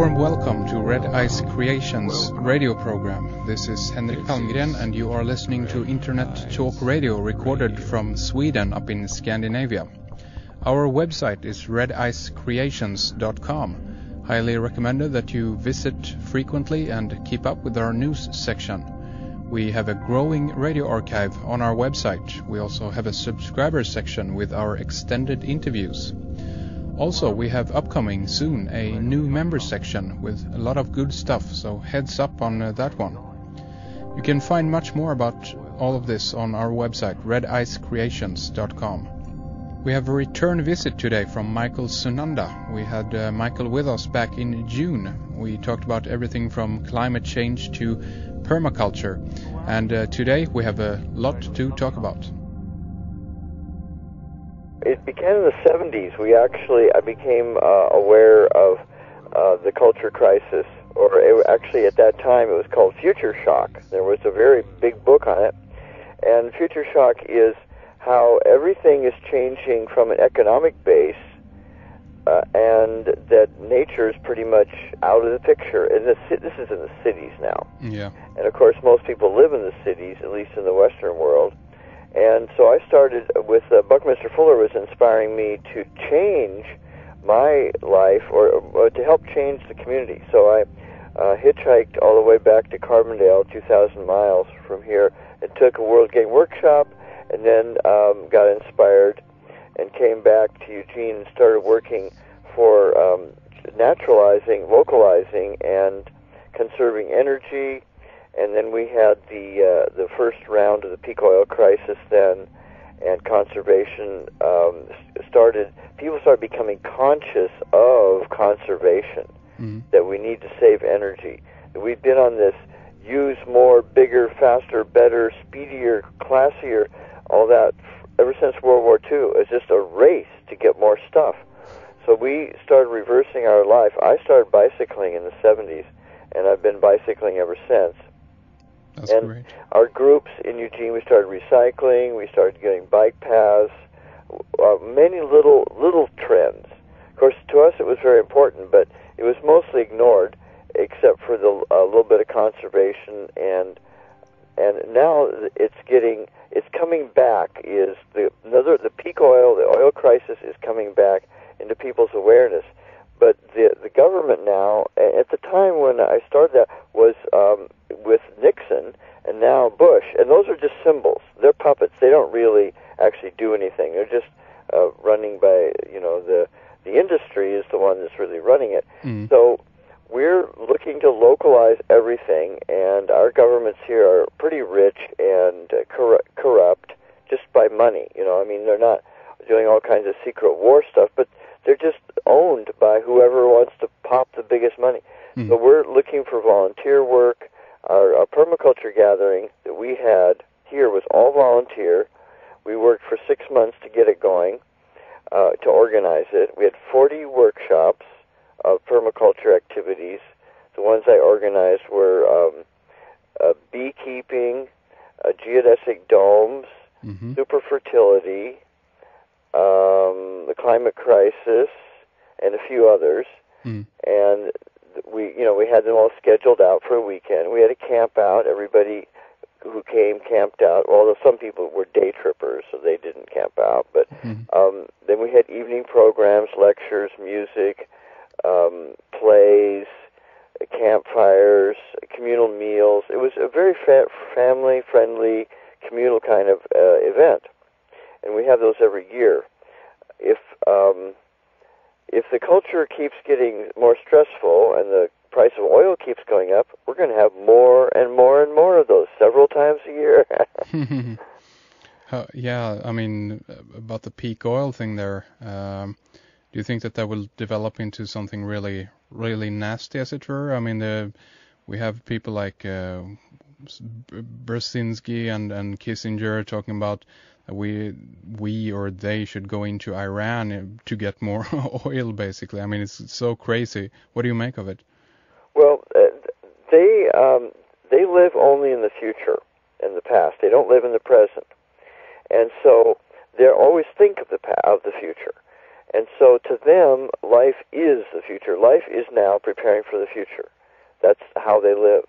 warm welcome to Red Ice Creations radio program. This is Henrik Palmgren and you are listening to Internet Talk Radio recorded from Sweden up in Scandinavia. Our website is redicecreations.com. Highly recommended that you visit frequently and keep up with our news section. We have a growing radio archive on our website. We also have a subscriber section with our extended interviews. Also, we have upcoming soon a new member section with a lot of good stuff, so heads up on that one. You can find much more about all of this on our website, redicecreations.com. We have a return visit today from Michael Sunanda. We had Michael with us back in June. We talked about everything from climate change to permaculture, and today we have a lot to talk about. It began in the 70s. I became aware of the culture crisis, actually at that time it was called Future Shock. There was a very big book on it, and Future Shock is how everything is changing from an economic base, and that nature is pretty much out of the picture. And this is in the cities now. Yeah. And of course most people live in the cities, at least in the Western world. And so I started with Buckminster Fuller was inspiring me to change my life or to help change the community. So I hitchhiked all the way back to Carbondale, 2,000 miles from here, and took a World Game Workshop, and then got inspired and came back to Eugene and started working for naturalizing, localizing, and conserving energy. And then we had the first round of the peak oil crisis then, and conservation started. People started becoming conscious of conservation, that we need to save energy. We've been on this use more, bigger, faster, better, speedier, classier, all that ever since World War II. It's just a race to get more stuff. So we started reversing our life. I started bicycling in the 70s, and I've been bicycling ever since. That's and great. Our groups in Eugene, we started recycling, we started getting bike paths, many little trends. Of course, to us it was very important, but it was mostly ignored, except for the little bit of conservation. And now it's coming back. The peak oil, the oil crisis is coming back into people's awareness. But the government now, at the time when I started that, was with Nixon and now Bush, and those are just symbols. They're puppets. They don't really actually do anything. They're just running by, the industry is the one that's really running it. So we're looking to localize everything, and our governments here are pretty rich and corrupt just by money. They're not doing all kinds of secret war stuff, but they're just owned by whoever wants to pop the biggest money. So we're looking for volunteer work. Our permaculture gathering that we had here was all volunteer. We worked for 6 months to get it going, to organize it. We had 40 workshops of permaculture activities. The ones I organized were beekeeping, geodesic domes, super fertility, the climate crisis, and a few others. And we had them all scheduled out for a weekend. We had a camp out. Everybody who came camped out. Although some people were day trippers, so they didn't camp out. But then we had evening programs, lectures, music, plays, campfires, communal meals. It was a very family-friendly, communal kind of event, and we have those every year. If the culture keeps getting more stressful and the price of oil keeps going up, we're going to have more and more and more of those several times a year. Yeah, about the peak oil thing there, do you think that will develop into something really, really nasty, as it were? We have people like Brzezinski and Kissinger talking about we or they should go into Iran to get more oil, basically. It's so crazy. What do you make of it? Well, they live only in the future, in the past. They don't live in the present, and so they always think of the future. And so to them, life is the future. Life is now preparing for the future. That's how they live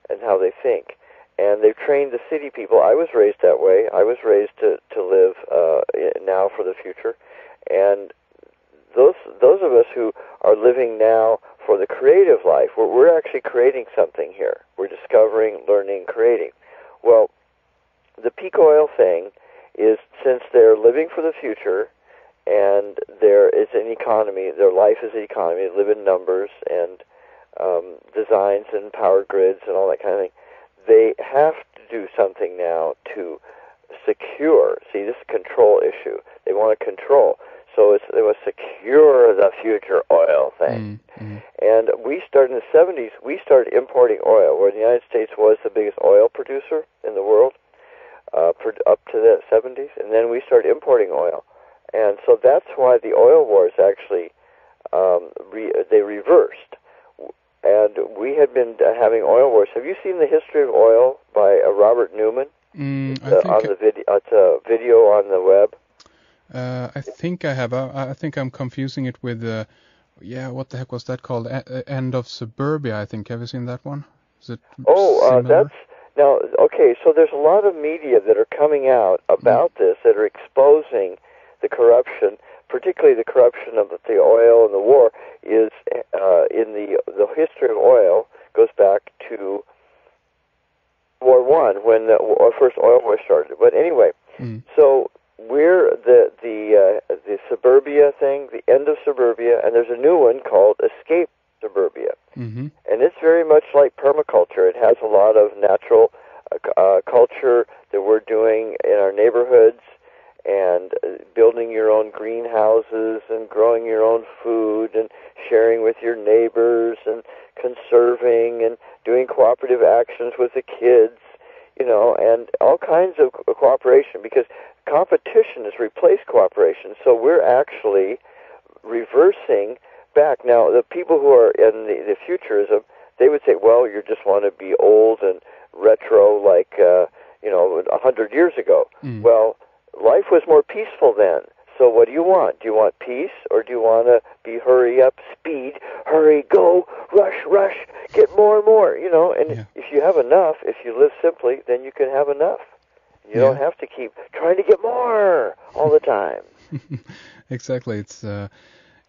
and how they think. And they've trained the city people. I was raised that way. I was raised to live now for the future. And those of us who are living now for the creative life, we're actually creating something here. We're discovering, learning, creating. Well, the peak oil thing is, since they're living for the future and there is an economy, their life is an economy, they live in numbers and designs and power grids and all that kind of thing, they have to do something now to secure. See, this is a control issue. They want to control. So they want to secure the future oil thing. Mm-hmm. And we started in the 70s, we started importing oil, where the United States was the biggest oil producer in the world up to the 70s. And then we started importing oil. And so that's why the oil wars actually, they reversed. And we had been having oil wars. Have you seen The History of Oil by Robert Newman? It's a video on the web. I think I have. I think I'm confusing it with, what the heck was that called? End of Suburbia, I think. Have you seen that one? Is it similar? So there's a lot of media that are coming out about this, that are exposing the corruption, particularly the corruption of the oil and the war, is in the history of oil goes back to War I, when the first oil war started. But anyway, so we're the suburbia thing, the end of suburbia, and there's a new one called Escape Suburbia. Mm-hmm. And it's very much like permaculture. It has a lot of natural culture that we're doing in our neighborhoods, and building your own greenhouses and growing your own food and sharing with your neighbors and conserving and doing cooperative actions with the kids, and all kinds of cooperation, because competition has replaced cooperation. So we're actually reversing back. Now, the people who are in the futurism, they would say, well, you just want to be old and retro like, 100 years ago. Well, life was more peaceful then. So what do you want? Do you want peace, or do you want to be hurry up, speed, hurry, go, rush, get more and more, And if you have enough, if you live simply, then you can have enough. You don't have to keep trying to get more all the time. Exactly.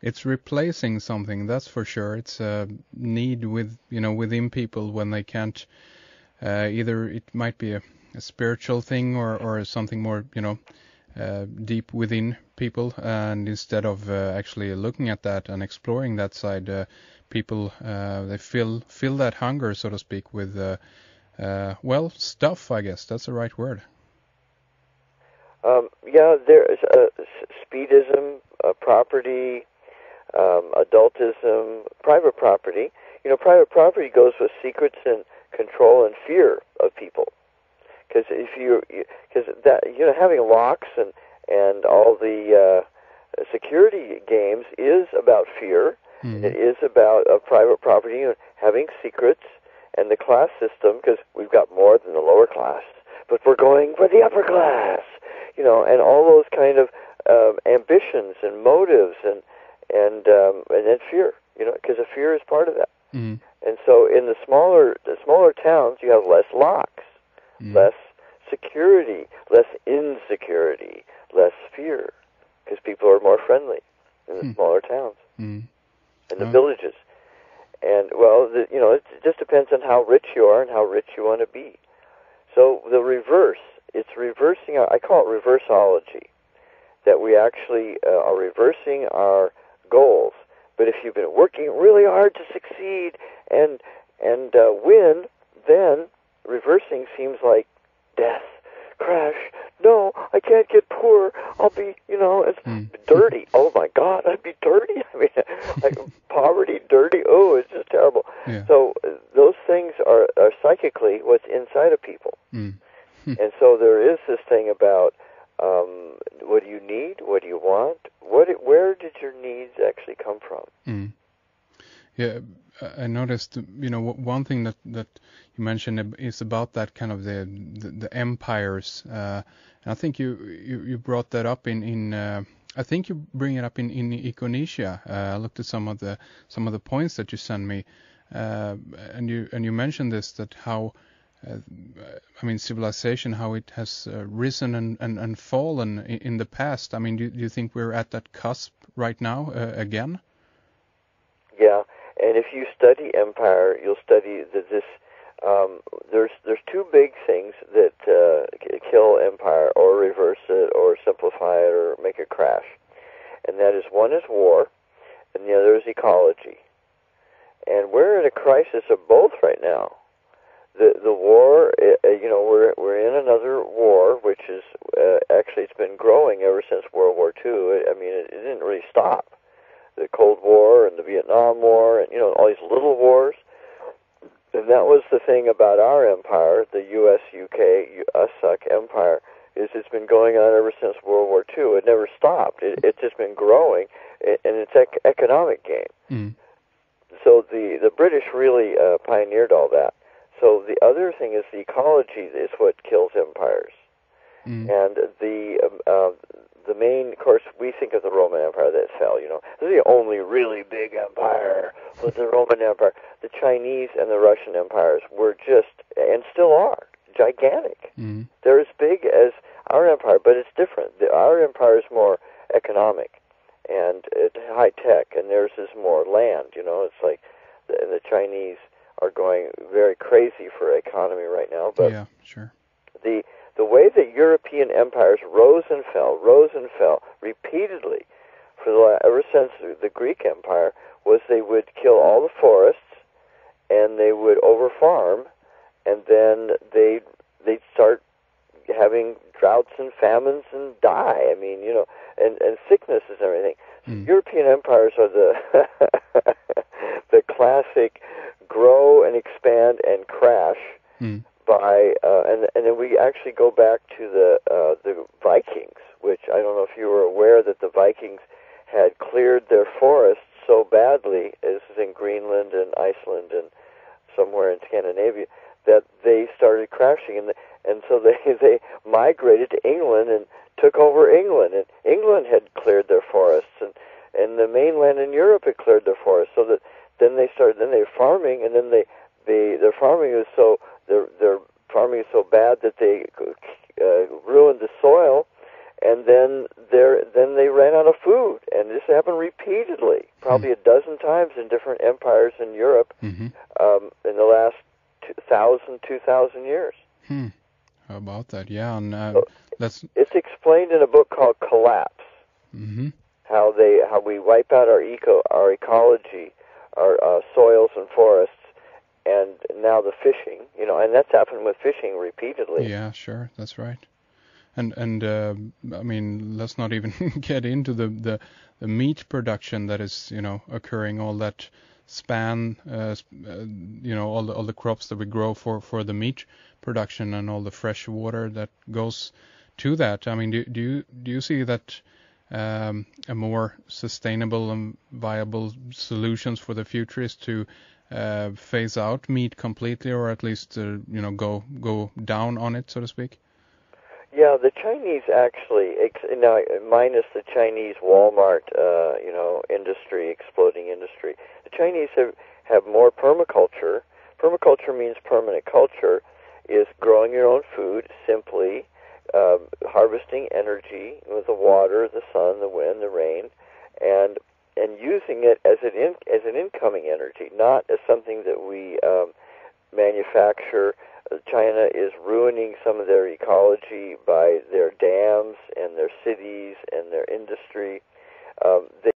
It's replacing something, that's for sure. It's a need within people when they can't, either it might be a spiritual thing or something more, deep within people, and instead of actually looking at that and exploring that side, people they fill that hunger, so to speak, with stuff. I guess that's the right word. There is speedism, property, adultism, private property. Private property goes with secrets and control and fear of people. Because having locks and all the security games is about fear. Mm-hmm. It is about private property, having secrets, and the class system, because we've got more than the lower class, but we're going for the upper class, and all those kind of ambitions and motives and then fear, because the fear is part of that. Mm-hmm. And so in the smaller towns, you have less locks. Less security, less insecurity, less fear, because people are more friendly in the smaller towns and the villages. And, it just depends on how rich you are and how rich you want to be. So the reverse, it's reversing, I call it reversology, that we actually are reversing our goals. But if you've been working really hard to succeed and win, then reversing seems like death, crash. No, I can't get poor. I'll be, it's dirty. Oh my God, I'd be dirty. I mean, like poverty, dirty. Oh, it's just terrible. Yeah. So those things are psychically what's inside of people. And so there is this thing about what do you need? What do you want? Where did your needs actually come from? Yeah, I noticed, one thing that you mentioned is about that kind of the empires. And I think you brought that up in I think you bring it up in Econesia. I looked at some of the points that you sent me, and you mentioned this, that how civilization, how it has risen and fallen in the past. I mean, do you think we're at that cusp right now again? Yeah, and if you study empire, you'll study that this. There's two big things that kill empire, or reverse it, or simplify it, or make it crash, and that is, one is war, and the other is ecology. And we're in a crisis of both right now. The war, we're in another war, which is actually, it's been growing ever since World War II. I mean, it didn't really stop. The Cold War and the Vietnam War, and all these little wars. And that was the thing about our empire, the U.S., U.K., USSUC empire, is it's been going on ever since World War II. It never stopped. It's just been growing, and it's economic game. Mm. So the British really pioneered all that. So the other thing is the ecology is what kills empires. Mm. And the main, of course, we think of the Roman Empire that fell, This is the only really big empire was the Roman Empire. The Chinese and the Russian empires were just, and still are, gigantic. Mm. They're as big as our empire, but it's different. Our empire is more economic and high tech, and theirs is more land, It's like the Chinese are going very crazy for economy right now. But yeah, sure. The way that European empires rose and fell repeatedly ever since the Greek Empire was they would kill all the forests and they would overfarm, and then they'd start having droughts and famines and die. I mean, and sicknesses and everything. Mm. European empires are the classic grow and expand and crash. Mm. And then we actually go back to the Vikings, which I don't know if you were aware that the Vikings had cleared their forests so badly, as in Greenland and Iceland and somewhere in Scandinavia, that they started crashing, and so they migrated to England and took over England, and England had cleared their forests, and the mainland in Europe had cleared their forests, so that then they were farming, and then their farming was so their farming is so bad that they ruined the soil, and then they ran out of food, and this happened repeatedly, probably a dozen times in different empires in Europe, in the last 2,000 years. How about that? Yeah, and it's explained in a book called Collapse. Mm-hmm. How we wipe out our ecology, our soils and forests. And now the fishing, and that's happened with fishing repeatedly. Yeah, sure, that's right. And let's not even get into the meat production that is, occurring, all that span, all the crops that we grow for the meat production, and all the fresh water that goes to that. I mean, do you see that a more sustainable and viable solutions for the future is to phase out meat completely, or at least go down on it, so to speak? Yeah, the Chinese actually, now minus the Chinese Walmart, industry, exploding industry. The Chinese have more permaculture. Permaculture means permanent culture, is growing your own food simply, harvesting energy with the water, the sun, the wind, the rain, and using it as an incoming energy, not as something that we manufacture. China is ruining some of their ecology by their dams and their cities and their industry.